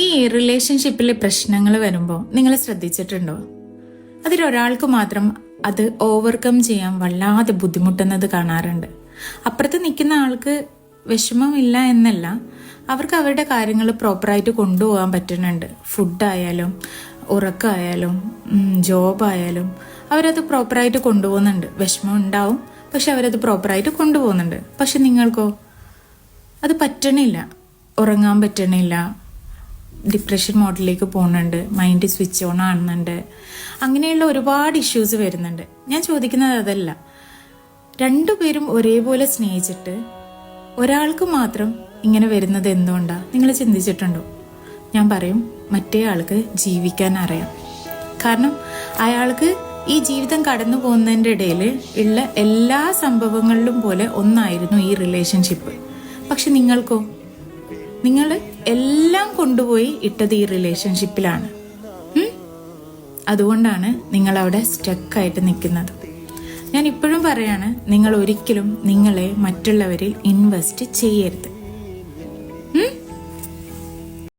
ഈ റിലേഷൻഷിപ്പിലെ പ്രശ്നങ്ങൾ വരുമ്പോൾ നിങ്ങൾ ശ്രദ്ധിച്ചിട്ടുണ്ടോ? അതിലൊരാൾക്ക് മാത്രം അത് ഓവർകം ചെയ്യാൻ വല്ലാതെ ബുദ്ധിമുട്ടുന്നത് കാണാറുണ്ട്. അപ്പുറത്ത് നിൽക്കുന്ന ആൾക്ക് വിഷമമില്ല എന്നല്ല, അവർക്ക് അവരുടെ കാര്യങ്ങൾ പ്രോപ്പറായിട്ട് കൊണ്ടുപോകാൻ പറ്റുന്നുണ്ട്. ഫുഡായാലും ഉറക്കമായാലും ജോബായാലും അവരത് പ്രോപ്പറായിട്ട് കൊണ്ടുപോകുന്നുണ്ട്. വിഷമം ഉണ്ടാവും, പക്ഷെ അവരത് പ്രോപ്പറായിട്ട് കൊണ്ടുപോകുന്നുണ്ട്. പക്ഷെ നിങ്ങൾക്കോ അത് പറ്റണില്ല, ഉറങ്ങാൻ പറ്റണില്ല, ഡിപ്രഷൻ മോഡിലേക്ക് പോകുന്നുണ്ട്, മൈൻഡ് സ്വിച്ച് ഓൺ ആകുന്നുണ്ട്, അങ്ങനെയുള്ള ഒരുപാട് ഇഷ്യൂസ് വരുന്നുണ്ട്. ഞാൻ ചോദിക്കുന്നത് അതല്ല, രണ്ടുപേരും ഒരേപോലെ സ്നേഹിച്ചിട്ട് ഒരാൾക്ക് മാത്രം ഇങ്ങനെ വരുന്നത് എന്തുകൊണ്ടാണ്? നിങ്ങൾ ചിന്തിച്ചിട്ടുണ്ടോ? ഞാൻ പറയും, മറ്റേ ആൾക്ക് ജീവിക്കാൻ അറിയാം. കാരണം അയാൾക്ക് ഈ ജീവിതം കടന്നു പോകുന്നതിൻ്റെ ഇടയിൽ ഉള്ള എല്ലാ സംഭവങ്ങളിലും പോലെ ഒന്നായിരുന്നു ഈ റിലേഷൻഷിപ്പ്. പക്ഷെ നിങ്ങൾക്കോ? നിങ്ങൾ എല്ലാം കൊണ്ടുപോയി ഇട്ടത് ഈ റിലേഷൻഷിപ്പിലാണ്. അതുകൊണ്ടാണ് നിങ്ങൾ അവിടെ സ്റ്റക്കായിട്ട് നിൽക്കുന്നത്. ഞാൻ ഇപ്പോഴും പറയാണ്, നിങ്ങൾ ഒരിക്കലും നിങ്ങളെ മറ്റുള്ളവരിൽ ഇൻവെസ്റ്റ് ചെയ്യരുത്.